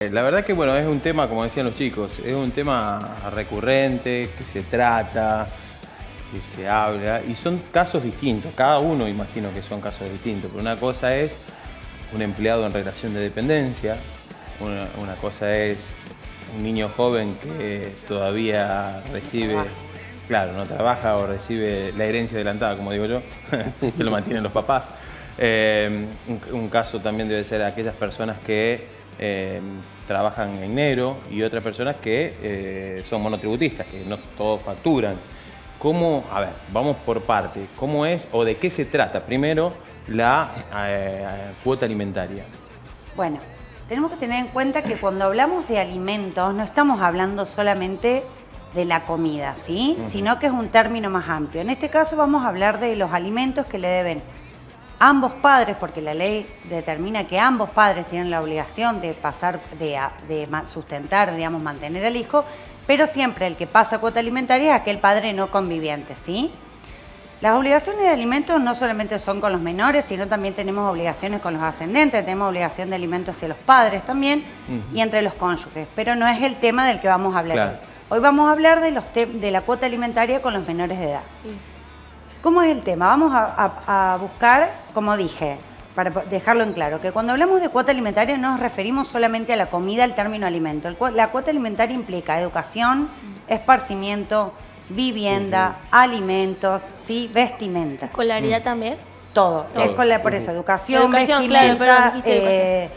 La verdad que bueno, es un tema, como decían los chicos, es un tema recurrente, que se trata, que se habla, y son casos distintos, cada uno imagino que son casos distintos, pero una cosa es un empleado en relación de dependencia, una cosa es un niño joven que todavía recibe, claro, no trabaja o recibe la herencia adelantada, como digo yo, que lo mantienen los papás. Un caso también debe ser aquellas personas que trabajan en negro y otras personas que son monotributistas, que no todos facturan. ¿Cómo, a ver, vamos por parte, cómo es o de qué se trata primero la cuota alimentaria? Bueno, tenemos que tener en cuenta que cuando hablamos de alimentos no estamos hablando solamente de la comida, ¿sí? Sino que es un término más amplio. En este caso vamos a hablar de los alimentos que le deben ambos padres, porque la ley determina que ambos padres tienen la obligación de pasar, de sustentar, digamos, mantener al hijo, pero siempre el que pasa cuota alimentaria es aquel padre no conviviente, ¿sí? Las obligaciones de alimentos no solamente son con los menores, sino también tenemos obligaciones con los ascendentes, tenemos obligación de alimentos hacia los padres también y entre los cónyuges, pero no es el tema del que vamos a hablar Claro. hoy. Hoy vamos a hablar de la cuota alimentaria con los menores de edad. ¿Cómo es el tema? Vamos a buscar, como dije, para dejarlo en claro, que cuando hablamos de cuota alimentaria no nos referimos solamente a la comida, al término alimento. La cuota alimentaria implica educación, esparcimiento, vivienda, alimentos, ¿sí? Vestimenta. ¿Escolaridad también? Todo. Todo. Por eso, educación, Educación, claro, vestimenta, perdón,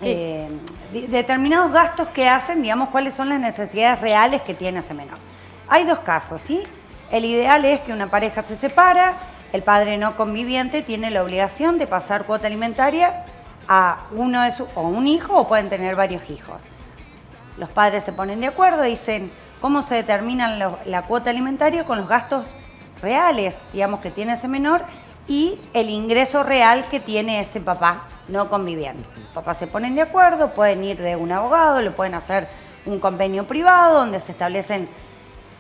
dijiste determinados gastos que hacen, digamos, cuáles son las necesidades reales que tiene ese menor. Hay dos casos, ¿sí? El ideal es que una pareja se separa, el padre no conviviente tiene la obligación de pasar cuota alimentaria a uno de sus, o un hijo, o pueden tener varios hijos. Los padres se ponen de acuerdo, dicen cómo se determina la cuota alimentaria con los gastos reales, digamos, que tiene ese menor y el ingreso real que tiene ese papá no conviviente. Los papás se ponen de acuerdo, pueden ir de un abogado, lo pueden hacer un convenio privado donde se establecen,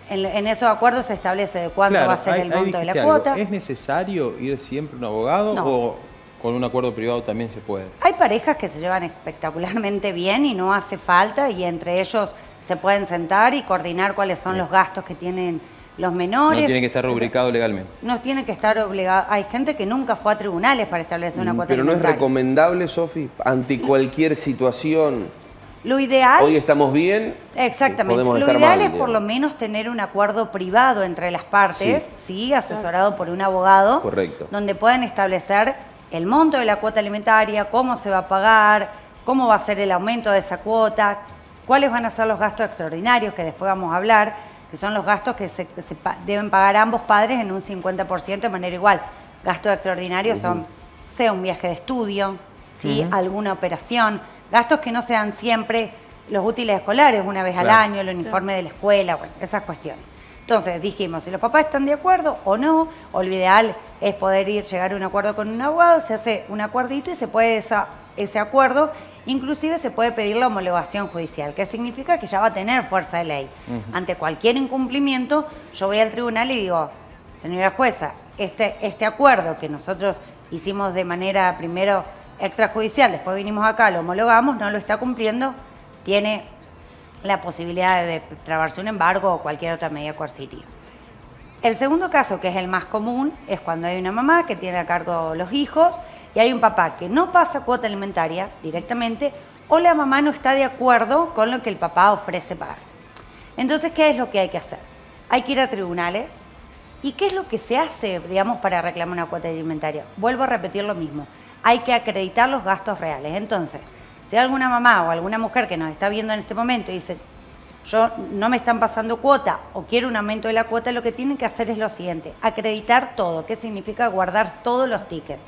en esos acuerdos se establece de cuánto va a ser el monto de la cuota. ¿Es necesario ir siempre a un abogado No. o con un acuerdo privado también se puede? Hay parejas que se llevan espectacularmente bien y no hace falta y entre ellos se pueden sentar y coordinar cuáles son los gastos que tienen los menores. No tiene que estar rubricado legalmente. No tiene que estar obligado. Hay gente que nunca fue a tribunales para establecer una cuota Pero no es alimentaria. recomendable, Sofi, ante cualquier situación. Lo ideal... Hoy estamos bien. Exactamente. Podemos Lo estar ideal mal, es por digamos. lo menos tener un acuerdo privado entre las partes, ¿sí? Asesorado por un abogado. Correcto. Donde puedan establecer el monto de la cuota alimentaria, cómo se va a pagar, cómo va a ser el aumento de esa cuota, cuáles van a ser los gastos extraordinarios, que después vamos a hablar, que son los gastos que deben pagar ambos padres en un 50% de manera igual. Gastos extraordinarios son, sea un viaje de estudio, ¿sí? Alguna operación, gastos que no sean siempre los útiles escolares, una vez al Claro. año, el uniforme de la escuela, bueno, esas cuestiones. Entonces dijimos, si los papás están de acuerdo o no, o lo ideal es poder llegar a un acuerdo con un abogado, se hace un acuerdito y se puede ese acuerdo, inclusive se puede pedir la homologación judicial, que significa que ya va a tener fuerza de ley. Ante cualquier incumplimiento, yo voy al tribunal y digo, señora jueza, este acuerdo que nosotros hicimos de manera primero extrajudicial, después vinimos acá, lo homologamos, no lo está cumpliendo, tiene la posibilidad de trabarse un embargo o cualquier otra medida coercitiva. El segundo caso, que es el más común, es cuando hay una mamá que tiene a cargo los hijos y hay un papá que no pasa cuota alimentaria directamente o la mamá no está de acuerdo con lo que el papá ofrece pagar. Entonces, ¿qué es lo que hay que hacer? Hay que ir a tribunales. ¿Y qué es lo que se hace, digamos, para reclamar una cuota alimentaria? Vuelvo a repetir lo mismo. Hay que acreditar los gastos reales. Entonces, si hay alguna mamá o alguna mujer que nos está viendo en este momento y dice, yo no me están pasando cuota o quiero un aumento de la cuota, lo que tienen que hacer es lo siguiente, acreditar todo. ¿Qué significa guardar todos los tickets?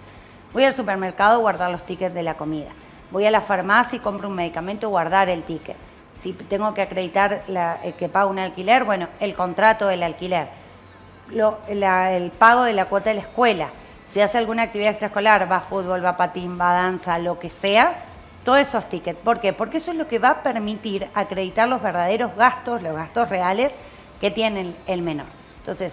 Voy al supermercado, guardar los tickets de la comida. Voy a la farmacia y compro un medicamento, guardar el ticket. Si tengo que acreditar que pago un alquiler, bueno, el contrato del alquiler. El pago de la cuota de la escuela. Si hace alguna actividad extraescolar, va a fútbol, va a patín, va a danza, lo que sea, todos esos tickets. ¿Por qué? Porque eso es lo que va a permitir acreditar los verdaderos gastos, los gastos reales que tiene el menor. Entonces,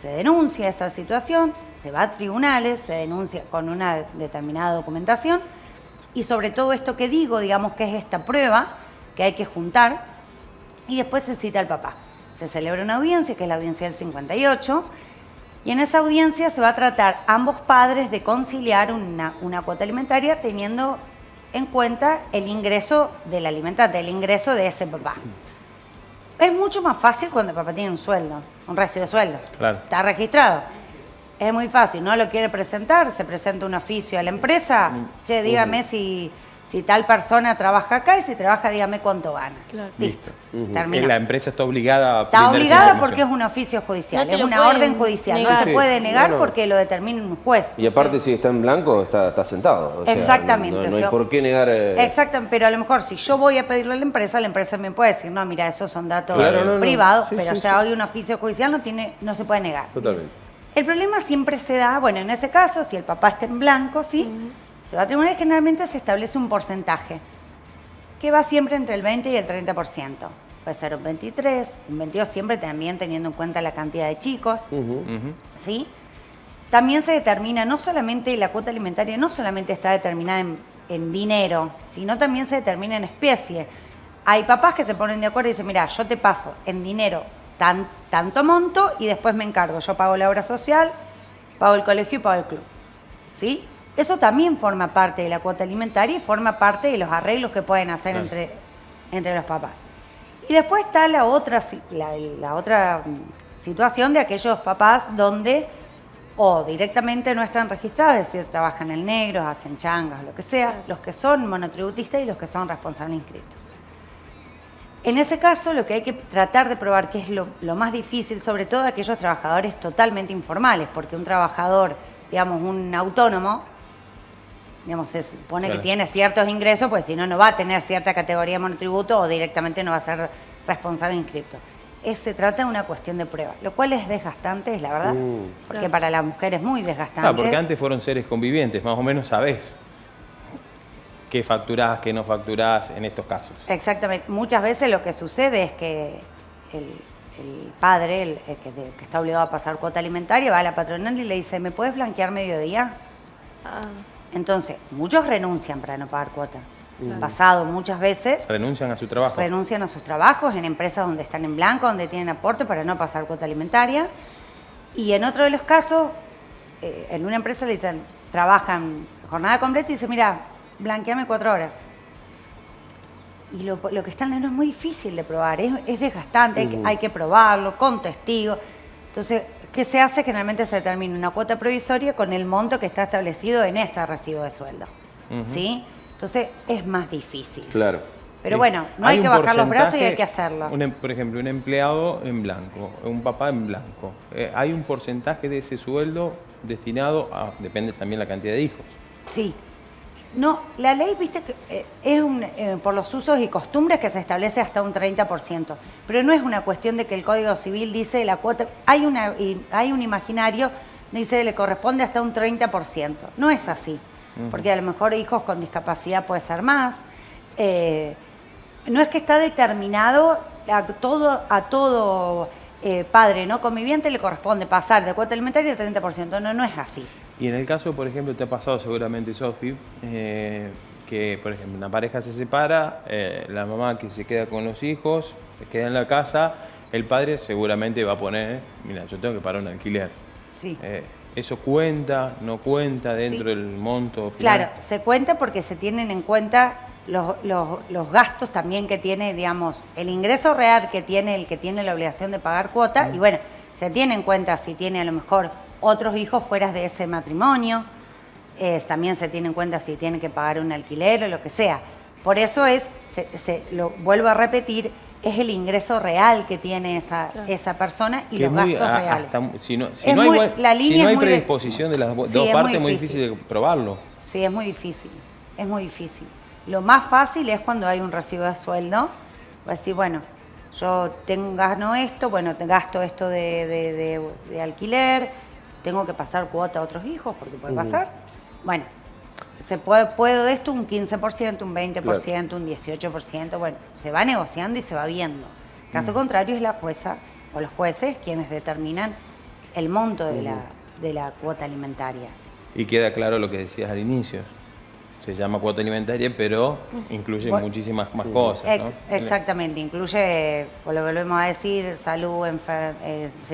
se denuncia esa situación, se va a tribunales, se denuncia con una determinada documentación, y sobre todo esto que digo, digamos que es esta prueba que hay que juntar, y después se cita al papá. Se celebra una audiencia, que es la audiencia del 58, y en esa audiencia se va a tratar ambos padres de conciliar una cuota alimentaria teniendo en cuenta el ingreso del alimentante, el ingreso de ese papá. Es mucho más fácil cuando el papá tiene un sueldo, un recibo de sueldo. Claro. Está registrado. Es muy fácil, no lo quiere presentar, se presenta un oficio a la empresa, che, dígame si tal persona trabaja acá y si trabaja, dígame cuánto gana. Claro. Listo, La terminó. empresa está obligada a Está brindar esa obligada información. porque es un oficio judicial, No te es lo una pueden orden judicial, no negar. se puede negar Bueno. porque lo determina un juez. Y aparte, si está en blanco, está sentado. O sea, Exactamente, No hay yo- por qué negar. Exactamente, pero a lo mejor si yo voy a pedirlo a la empresa me puede decir, no, mira, esos son datos Claro, no, no. privados, Sí, pero sí, ya sí. hoy un oficio judicial no se puede negar. Totalmente. El problema siempre se da, bueno, en ese caso, si el papá está en blanco, ¿sí? Se va a tribunal y generalmente se establece un porcentaje que va siempre entre el 20 y el 30%. Puede ser un 23, un 22, siempre también teniendo en cuenta la cantidad de chicos, Ujú. ¿sí? También se determina, no solamente la cuota alimentaria, no solamente está determinada en dinero, sino también se determina en especie. Hay papás que se ponen de acuerdo y dicen, mira, yo te paso en dinero tanto monto y después me encargo. Yo pago la obra social, pago el colegio y pago el club. ¿Sí? Eso también forma parte de la cuota alimentaria y forma parte de los arreglos que pueden hacer Claro. entre los papás. Y después está la otra situación de aquellos papás donde o directamente no están registrados, es decir, trabajan en el negro, hacen changas, lo que sea, Claro. los que son monotributistas y los que son responsables inscritos. En ese caso, lo que hay que tratar de probar, que es lo más difícil, sobre todo aquellos trabajadores totalmente informales, porque un trabajador, digamos, un autónomo, digamos, se supone Claro. que tiene ciertos ingresos, pues si no, no va a tener cierta categoría de monotributo o directamente no va a ser responsable inscripto. Se trata de una cuestión de prueba, lo cual es desgastante, es la verdad, porque Claro. para la mujer es muy desgastante. Ah, porque antes fueron seres convivientes, más o menos sabés qué facturás, qué no facturás en estos casos. Exactamente. Muchas veces lo que sucede es que el padre, el que está obligado a pasar cuota alimentaria, va a la patronal y le dice, ¿me puedes blanquear mediodía? Ah, Entonces, muchos renuncian para no pagar cuota. Pasado muchas veces, Renuncian a su trabajo. renuncian a sus trabajos en empresas donde están en blanco, donde tienen aporte para no pasar cuota alimentaria. Y en otro de los casos, en una empresa le dicen, trabajan jornada completa y dicen, mira, blanqueame 4 horas. Y lo que está en la no es muy difícil de probar, es desgastante, hay que probarlo con testigos. Entonces, ¿qué se hace? Generalmente se determina una cuota provisoria con el monto que está establecido en ese recibo de sueldo. ¿Sí? Entonces, es más difícil. Claro. Pero bueno, no hay un que bajar los brazos y porcentaje, hay que hacerlo. Por ejemplo, un empleado en blanco, un papá en blanco. Hay un porcentaje de ese sueldo destinado a, depende también la cantidad de hijos. Sí. No, la ley, viste, que es por los usos y costumbres que se establece hasta un 30%, pero no es una cuestión de que el Código Civil dice la cuota, hay un imaginario, dice le corresponde hasta un 30%, no es así, porque a lo mejor hijos con discapacidad puede ser más, no es que está determinado a todo padre no conviviente le corresponde pasar de cuota alimentaria al 30%, no es así. Y en el caso, por ejemplo, te ha pasado seguramente, Sofi, que, por ejemplo, una pareja se separa, la mamá que se queda con los hijos, se queda en la casa, el padre seguramente va a poner, mira, yo tengo que pagar un alquiler. Sí. ¿Eso cuenta, no cuenta dentro Sí. del monto final? Claro, se cuenta porque se tienen en cuenta los gastos también que tiene, digamos, el ingreso real que tiene el que tiene la obligación de pagar cuota, y bueno, se tiene en cuenta si tiene a lo mejor otros hijos fuera de ese matrimonio, también se tiene en cuenta si tiene que pagar un alquiler o lo que sea. Por eso lo vuelvo a repetir, es el ingreso real que tiene esa persona y Que los es muy, gastos reales. si no Es hay, muy- buen- la si línea no hay es muy de- predisposición de las Sí, dos es muy partes, es muy difícil. difícil de probarlo. Sí, es muy difícil, es muy difícil. Lo más fácil es cuando hay un recibo de sueldo, va a decir, bueno, yo gano esto, bueno, gasto esto de alquiler, tengo que pasar cuota a otros hijos, porque puede pasar. Bueno, puedo de esto un 15%, un 20%, un 18%, bueno, se va negociando y se va viendo. Caso contrario es la jueza o los jueces quienes determinan el monto de la cuota alimentaria. Y queda claro lo que decías al inicio. se llama cuota alimentaria, pero incluye Bueno, muchísimas más cosas, ¿no? Exactamente, incluye, o lo volvemos a decir, salud,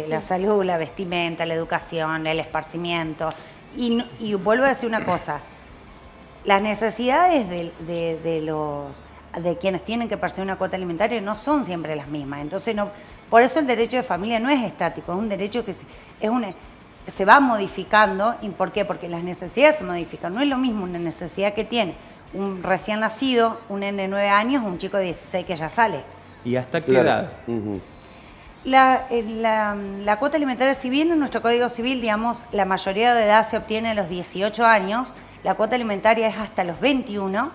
la salud, la vestimenta, la educación, el esparcimiento. Y vuelvo a decir una cosa, las necesidades de quienes tienen que percibir una cuota alimentaria no son siempre las mismas. Entonces, por eso el derecho de familia no es estático, es un derecho que se va modificando. ¿Y por qué? Porque las necesidades se modifican. No es lo mismo una necesidad que tiene un recién nacido, un nene de 9 años, o un chico de 16 que ya sale. ¿Y hasta qué edad? La cuota alimentaria, si bien en nuestro Código Civil, digamos, la mayoría de edad se obtiene a los 18 años, la cuota alimentaria es hasta los 21,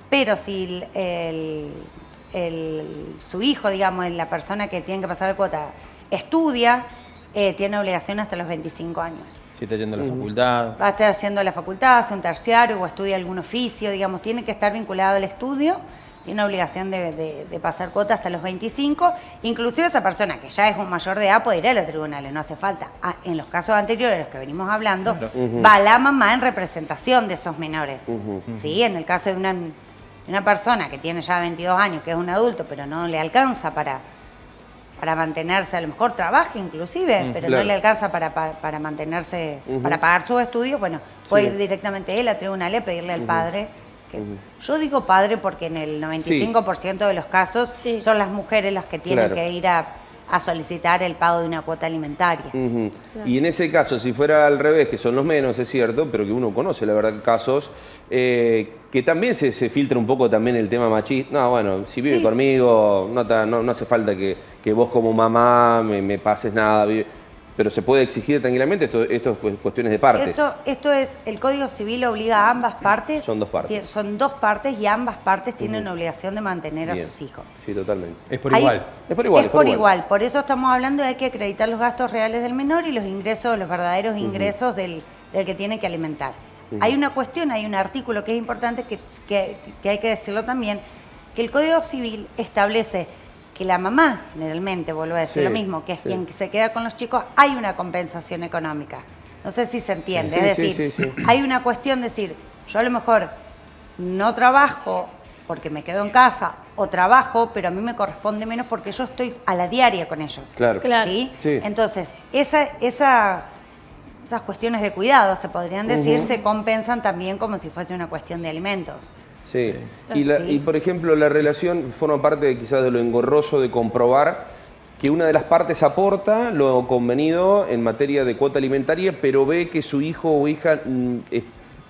pero si su hijo, digamos, la persona que tiene que pasar la cuota, estudia, tiene obligación hasta los 25 años. Si está yendo a la facultad. Va a estar haciendo la facultad, hace un terciario o estudia algún oficio, digamos, tiene que estar vinculado al estudio, tiene obligación de pasar cuota hasta los 25, inclusive esa persona que ya es un mayor de edad puede ir a los tribunales, no hace falta. En los casos anteriores, los que venimos hablando, va la mamá en representación de esos menores. ¿Sí? En el caso de una persona que tiene ya 22 años, que es un adulto, pero no le alcanza para mantenerse, a lo mejor trabaja inclusive, pero no le alcanza para mantenerse, para pagar sus estudios, bueno, puede ir directamente él a tribunales a pedirle al padre. Yo digo padre porque en el 95% de los casos son las mujeres las que tienen que ir a solicitar el pago de una cuota alimentaria. Y en ese caso, si fuera al revés, que son los menos, es cierto, pero que uno conoce, la verdad, casos, que también se filtra un poco también el tema machista. No, bueno, si vive conmigo, no hace falta que vos como mamá me pases nada, pero se puede exigir tranquilamente esto es cuestiones de partes. Esto es, el Código Civil obliga a ambas partes. Son dos partes. Son dos partes y ambas partes tienen obligación de mantener a sus hijos. Sí, totalmente. Es por igual. Es por igual. Es por igual. Por eso estamos hablando de que acreditar los gastos reales del menor y los ingresos, los verdaderos ingresos del que tiene que alimentar. Hay una cuestión, hay un artículo que es importante que hay que decirlo también, que el Código Civil establece que la mamá, generalmente, vuelvo a decir lo mismo, que es quien se queda con los chicos, hay una compensación económica. No sé si se entiende. Es decir, hay una cuestión de decir, yo a lo mejor no trabajo porque me quedo en casa, o trabajo, pero a mí me corresponde menos porque yo estoy a la diaria con ellos. Claro. ¿Sí? Entonces, esas cuestiones de cuidado, se podrían decir, se compensan también como si fuese una cuestión de alimentos. Sí. Y por ejemplo, la relación forma parte quizás de lo engorroso de comprobar que una de las partes aporta lo convenido en materia de cuota alimentaria, pero ve que su hijo o hija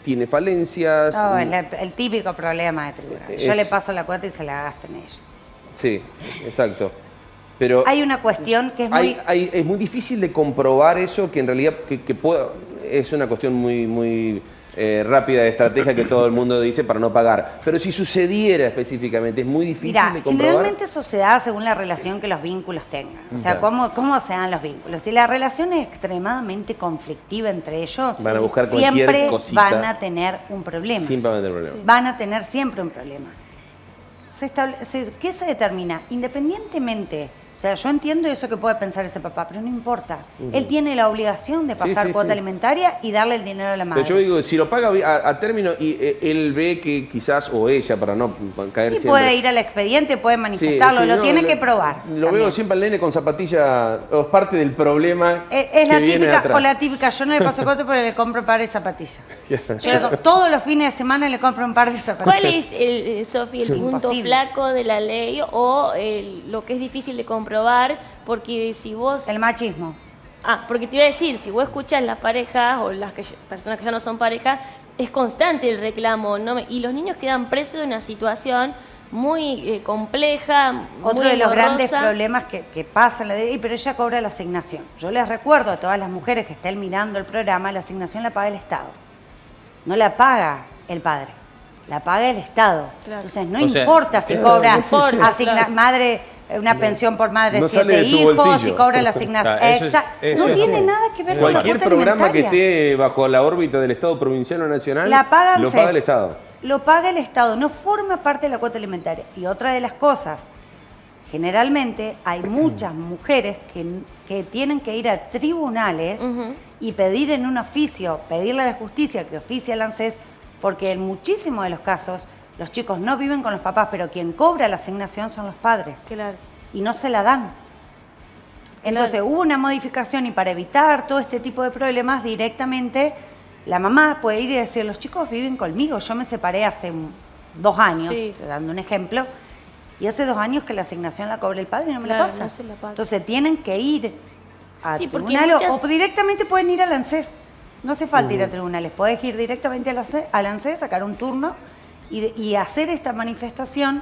tiene falencias. No, el típico problema de tribunal. Yo le paso la cuota y se la gastan ellos. Sí, exacto. Pero hay una cuestión que es es muy difícil de comprobar eso, que en realidad es una cuestión muy rápida de estrategia que todo el mundo dice para no pagar. Pero si sucediera específicamente, es muy difícil de comprobar. Generalmente eso se da según la relación que los vínculos tengan. O sea, cómo se dan los vínculos. Si la relación es extremadamente conflictiva entre ellos, van a buscar siempre cosita. van a tener un problema. Siempre van a tener un problema. Van a tener siempre un problema. ¿Qué se determina? Independientemente. O sea, yo entiendo eso que puede pensar ese papá, pero no importa. Él tiene la obligación de pasar cuota alimentaria y darle el dinero a la madre. Pero yo digo, si lo paga a término y él ve que quizás, o ella, para no caer siempre... puede ir al expediente, puede manifestarlo, lo tiene que probar. Lo veo siempre al nene con zapatilla, es parte del problema es la típica, o la típica, yo no le paso cuota porque le compro un par de zapatillas. Todos los fines de semana le compro un par de zapatillas. ¿Cuál es, Sofi, el punto flaco de la ley o lo que es difícil de comprobar? Porque si vos... El machismo. Porque te iba a decir, si vos escuchas las parejas o las personas que ya no son parejas, es constante el reclamo, ¿no? Y los niños quedan presos de una situación muy compleja, Otro muy de los engorrosa. grandes problemas que pasa en la ley, pero ella cobra la asignación. Yo les recuerdo a todas las mujeres que estén mirando el programa, la asignación la paga el Estado. No la paga el padre, la paga el Estado. Claro. Entonces no importa si cobra madre... Una pensión por madre, no 7 hijos, si cobra la asignación. No tiene nada que ver con la cualquier cuota programa alimentaria. que esté bajo la órbita del Estado provincial o nacional, lo paga el Estado. Lo paga el Estado, no forma parte de la cuota alimentaria. Y otra de las cosas, generalmente hay muchas mujeres que tienen que ir a tribunales y pedir en un oficio, pedirle a la justicia que oficie al ANSES porque en muchísimos de los casos los chicos no viven con los papás, pero quien cobra la asignación son los padres. Claro. Y no se la dan. Entonces hubo una modificación y para evitar todo este tipo de problemas directamente la mamá puede ir y decir, los chicos viven conmigo, yo me separé hace 2 años, Sí. estoy dando un ejemplo, y hace 2 años que la asignación la cobra el padre y no me la Claro, pasa. no se la pasa. Entonces tienen que ir a Sí, porque tribunales muchas- o directamente pueden ir al ANSES. No hace falta ir a tribunales, puedes ir directamente al ANSES, sacar un turno y hacer esta manifestación,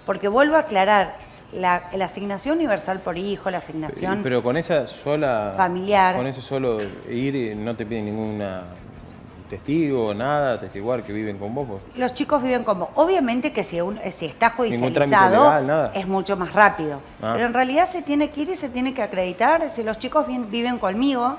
porque vuelvo a aclarar, la asignación universal por hijo, la asignación Pero con esa sola... familiar. Con eso solo ir, no te piden ninguna testigo, nada, testiguar que viven con vos. Pues. Los chicos viven como, obviamente que si está trámite judicializado legal, nada. es mucho más rápido, Ah. pero en realidad se tiene que ir y se tiene que acreditar. Si los chicos viven conmigo,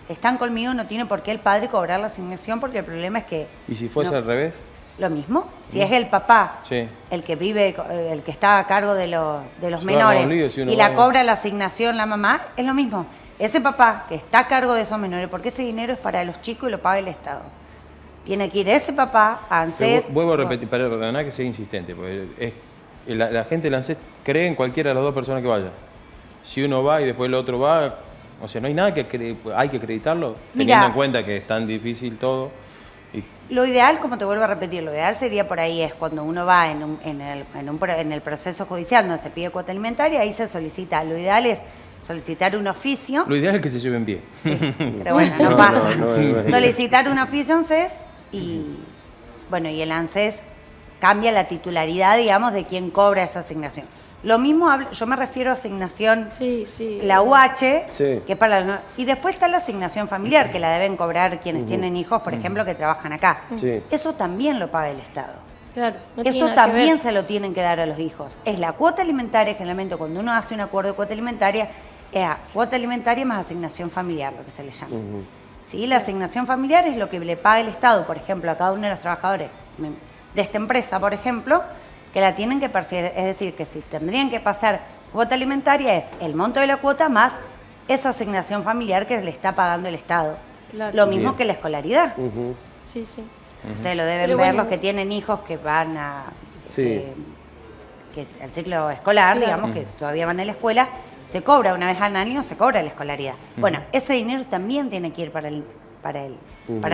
están conmigo, no tiene por qué el padre cobrar la asignación, porque el problema es que... ¿Y si fuese no- al revés? Lo mismo, si es el papá Sí. el que vive, el que está a cargo de los Se arma menores un lío si uno y la va- cobra la asignación la mamá, es lo mismo. Ese papá que está a cargo de esos menores, porque ese dinero es para los chicos y lo paga el Estado. Tiene que ir ese papá a Pero ANSES. vuelvo a repetir, para perdonar que sea insistente, porque la gente del ANSES cree en cualquiera de las 2 personas que vaya. Si uno va y después el otro va, o sea, no hay nada que hay que acreditarlo, Mirá. teniendo en cuenta que es tan difícil todo. Y Lo ideal, como te vuelvo a repetir, lo ideal sería por ahí es cuando uno va en el proceso judicial donde se pide cuota alimentaria, ahí se solicita. Lo ideal es solicitar un oficio. lo ideal es que se lleven bien. Sí, pero bueno, no No, pasa. no. Solicitar un oficio ANSES y, bueno, y el ANSES cambia la titularidad, digamos, de quien cobra esa asignación. Lo mismo, yo me refiero a asignación, Sí, sí. la UH, Sí. que para y después está la asignación familiar, que la deben cobrar quienes tienen hijos, por ejemplo, que trabajan acá. Sí. Eso también lo paga el Estado. Claro, no tiene Eso nada que ver. también se lo tienen que dar a los hijos. Es la cuota alimentaria, generalmente cuando uno hace un acuerdo de cuota alimentaria, es a cuota alimentaria más asignación familiar, lo que se le llama. ¿Sí? La asignación familiar es lo que le paga el Estado, por ejemplo, a cada uno de los trabajadores de esta empresa, por ejemplo, que la tienen que percibir. Es decir, que si tendrían que pasar cuota alimentaria es el monto de la cuota más esa asignación familiar que le está pagando el Estado. Claro. Lo mismo Bien. que la escolaridad. Sí, sí. Ustedes lo deben Pero ver bueno. los que tienen hijos que van a Sí. que el ciclo escolar, Claro. digamos, que todavía van a la escuela, se cobra una vez al año, se cobra la escolaridad. Bueno, ese dinero también tiene que ir para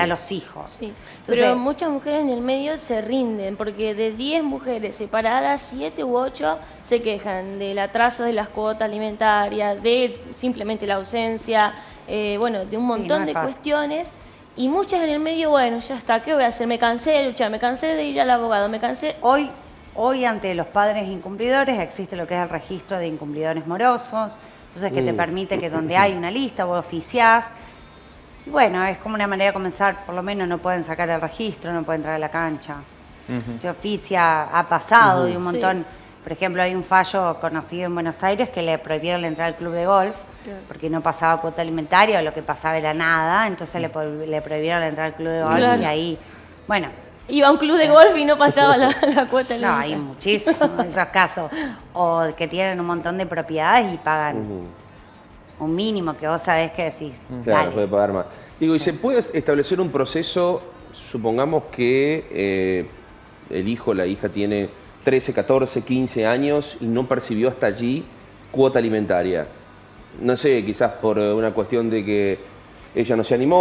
los hijos. Sí, Entonces, pero muchas mujeres en el medio se rinden porque de 10 mujeres separadas, 7 u 8 se quejan del atraso de las cuotas alimentarias, de simplemente la ausencia, bueno, de un montón no es de fácil. cuestiones. Y muchas en el medio, bueno, ya está, ¿qué voy a hacer? Me cansé de luchar, me cansé de ir al abogado, me cansé... Hoy ante los padres incumplidores existe lo que es el registro de incumplidores morosos, entonces que te permite que donde hay una lista vos oficiás. Y bueno, es como una manera de comenzar, por lo menos no pueden sacar el registro, no pueden entrar a la cancha. Se oficia, ha pasado de un Sí. montón. Por ejemplo, hay un fallo conocido en Buenos Aires que le prohibieron la entrada al club de golf Claro. porque no pasaba cuota alimentaria o lo que pasaba era nada, entonces le prohibieron la entrada al club de golf Claro. y ahí, bueno, Iba a un club de golf y no pasaba la cuota no, hay alimentaria. muchísimos de esos casos. O que tienen un montón de propiedades y pagan un mínimo que vos sabés que decís. Claro, dale. puede pagar más. Digo, ¿y se puede establecer un proceso, supongamos que el hijo, la hija tiene 13, 14, 15 años y no percibió hasta allí cuota alimentaria? No sé, quizás por una cuestión de que ella no se animó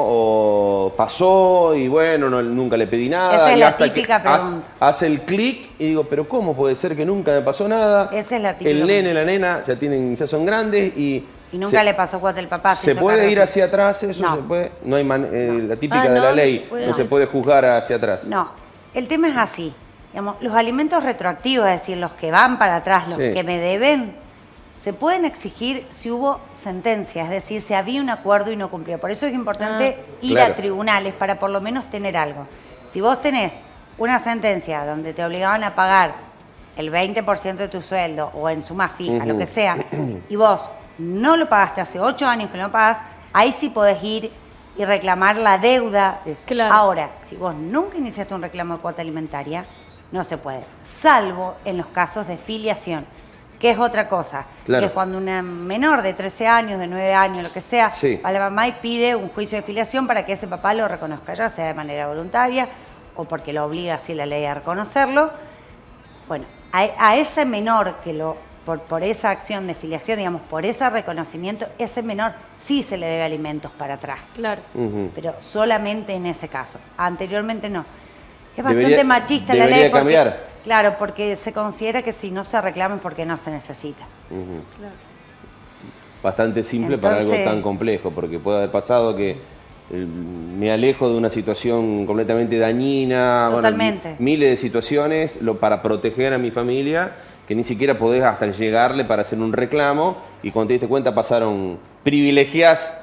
o pasó y bueno, nunca le pedí nada. Esa es y la hasta que típica pregunta. hace el clic y digo, pero ¿cómo puede ser que nunca me pasó nada? Esa es la típica El nene, pregunta. la nena ya son grandes y nunca le pasó cuota el papá. ¿Se puede ir hacia atrás eso? No. ¿Se puede? No hay la típica Ah, de la no, ley, no se puede. no se puede juzgar hacia atrás. No, el tema es así. Digamos, los alimentos retroactivos, es decir, los que van para atrás, los Sí. que me deben, se pueden exigir si hubo sentencia, es decir, si había un acuerdo y no cumplió. Por eso es importante ir Claro. a tribunales para por lo menos tener algo. Si vos tenés una sentencia donde te obligaban a pagar el 20% de tu sueldo o en suma fija, lo que sea, y vos no lo pagaste hace 8 años que no pagás, ahí sí podés ir y reclamar la deuda de eso. Claro. Ahora, si vos nunca iniciaste un reclamo de cuota alimentaria, no se puede, salvo en los casos de filiación. que es otra cosa. Claro. Que es cuando una menor de 13 años, de 9 años, lo que sea, Sí. va a la mamá y pide un juicio de filiación para que ese papá lo reconozca, ya sea de manera voluntaria o porque lo obliga así la ley a reconocerlo. Bueno, a ese menor que por esa acción de filiación, digamos, por ese reconocimiento, ese menor sí se le debe alimentos para atrás. Claro. Ujú. Pero solamente en ese caso. Anteriormente no. Es bastante Debería- machista la debería ley porque, cambiar. claro, porque se considera que si no se reclaman porque no se necesita. Ujú. Claro. Bastante simple para algo Entonces- tan complejo, porque puede haber pasado que me alejo de una situación completamente dañina, Totalmente. bueno, miles de situaciones para proteger a mi familia, que ni siquiera podés hasta llegarle para hacer un reclamo, y cuando te diste cuenta pasaron, privilegiás,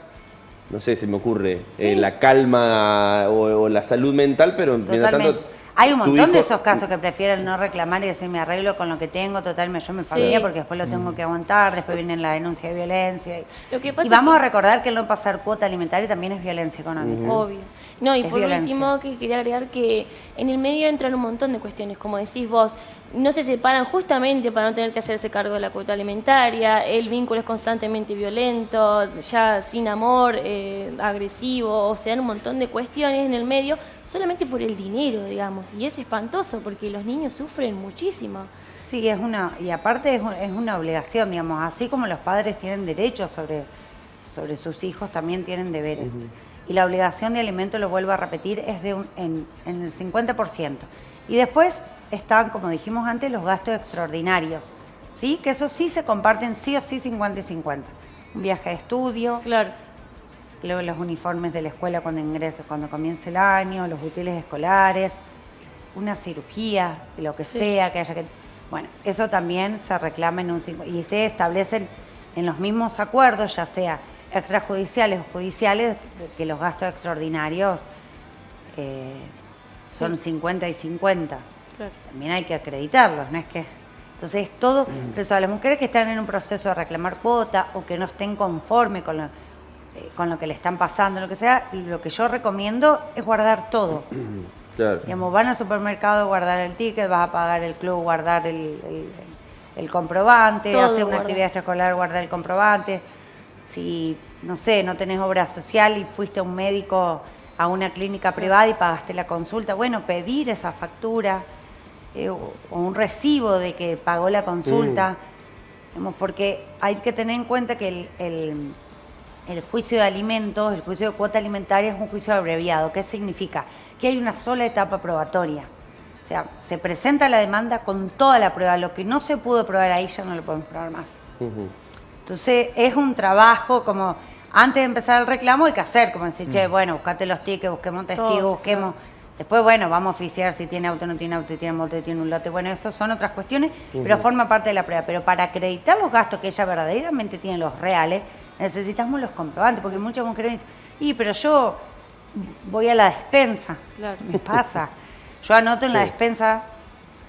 no sé, se me ocurre, la calma o la salud mental, pero mientras Totalmente. tanto... Hay un tu montón de hijo- esos casos que prefieren no reclamar y decir me arreglo con lo que tengo, total me yo mi familia porque después lo tengo que aguantar, después viene la denuncia de violencia. Lo que pasa Y vamos es a recordar que el no pasar cuota alimentaria también es violencia económica. Obvio. No, y Es por violencia. último, que quería agregar que en el medio entran un montón de cuestiones, como decís vos, no se separan justamente para no tener que hacerse cargo de la cuota alimentaria, el vínculo es constantemente violento, ya sin amor, agresivo, o sea, un montón de cuestiones en el medio, solamente por el dinero, digamos, y es espantoso porque los niños sufren muchísimo. Sí, y aparte es una obligación, digamos, así como los padres tienen derechos sobre sus hijos, también tienen deberes. Y la obligación de alimento, lo vuelvo a repetir, es en el 50%. Y después están, como dijimos antes, los gastos extraordinarios, ¿sí? Que eso sí se comparten sí o sí 50 y 50. Un viaje de estudio, Claro. luego los uniformes de la escuela cuando comience el año, los útiles escolares, una cirugía, lo que Sí. sea, que haya que... Bueno, eso también se reclama y se establecen en los mismos acuerdos, ya sea extrajudiciales o judiciales, que los gastos extraordinarios son 50 y 50. Claro. También hay que acreditarlos, no es que... Entonces, todo, por eso a las mujeres que están en un proceso de reclamar cuota o que no estén conformes con lo que le están pasando, lo que sea, lo que yo recomiendo es guardar todo. Claro. Digamos, van al supermercado, guardar el ticket, vas a pagar el club, guardar el comprobante, Todo hacer una guardar. actividad extraescolar, guardar el comprobante. Si, no sé, no tenés obra social y fuiste a un médico, a una clínica privada y pagaste la consulta, bueno, pedir esa factura o un recibo de que pagó la consulta. Digamos, porque hay que tener en cuenta que el juicio de alimentos, el juicio de cuota alimentaria es un juicio abreviado. ¿Qué significa? Que hay una sola etapa probatoria. O sea, se presenta la demanda con toda la prueba. Lo que no se pudo probar ahí ya no lo podemos probar más. Ujú. Entonces es un trabajo como antes de empezar el reclamo hay que hacer, como decir, che, bueno, buscate los tickets, busquemos testigos, Todo, busquemos... Después, bueno, vamos a oficiar si tiene auto, no tiene auto, si tiene moto, si tiene un lote. Bueno, esas son otras cuestiones, pero forma parte de la prueba. Pero para acreditar los gastos que ella verdaderamente tiene, los reales, necesitamos los comprobantes, porque muchas mujeres dicen, pero yo voy a la despensa, Claro. me pasa. Yo anoto en la despensa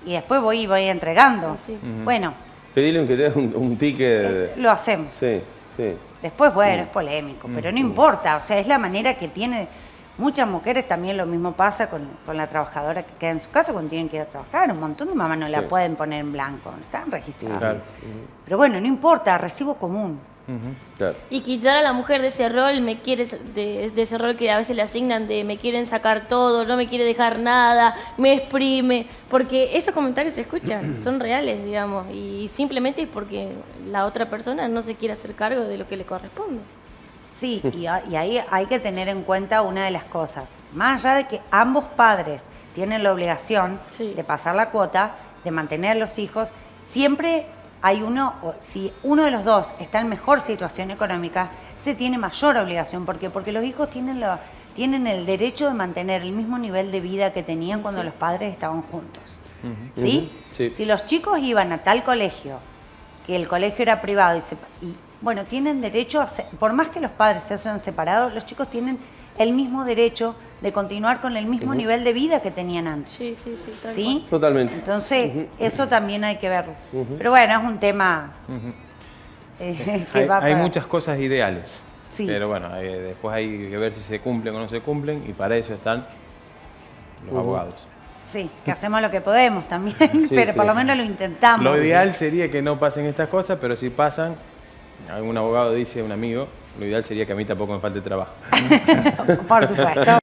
y después voy entregando. Sí. Bueno, Pedile que te dé un ticket. lo hacemos. Sí, sí. Después, bueno, es polémico, pero no importa, o sea, es la manera que tiene. Muchas mujeres también lo mismo pasa con la trabajadora que queda en su casa cuando tienen que ir a trabajar. Un montón de mamás no la Sí. pueden poner en blanco, están registradas. Claro. Pero bueno, no importa, recibo común. Ujú. Claro. Y quitar a la mujer de ese rol, de ese rol que a veces le asignan de me quieren sacar todo, no me quiere dejar nada, me exprime, porque esos comentarios se escuchan, son reales, digamos, y simplemente es porque la otra persona no se quiere hacer cargo de lo que le corresponde. Sí, y ahí hay que tener en cuenta una de las cosas. Más allá de que ambos padres tienen la obligación Sí. de pasar la cuota, de mantener a los hijos, siempre hay si uno de los dos está en mejor situación económica, se tiene mayor obligación. ¿Por qué? Porque los hijos tienen el derecho de mantener el mismo nivel de vida que tenían cuando los padres estaban juntos. ¿Sí? Ujú, sí. Si los chicos iban a tal colegio, que el colegio era privado y bueno, tienen derecho por más que los padres se hayan separado, los chicos tienen el mismo derecho de continuar con el mismo nivel de vida que tenían antes. Sí, tal ¿Sí? cual. Totalmente. Entonces, eso también hay que verlo. Pero bueno, es un tema que Hay, va hay para- muchas cosas ideales, Sí. pero bueno, después hay que ver si se cumplen o no se cumplen y para eso están los abogados. sí, que hacemos lo que podemos también, Sí, pero por sí. lo menos lo intentamos. Lo ideal sería que no pasen estas cosas, pero si pasan, algún abogado dice, un amigo, lo ideal sería que a mí tampoco me falte trabajo. Por supuesto.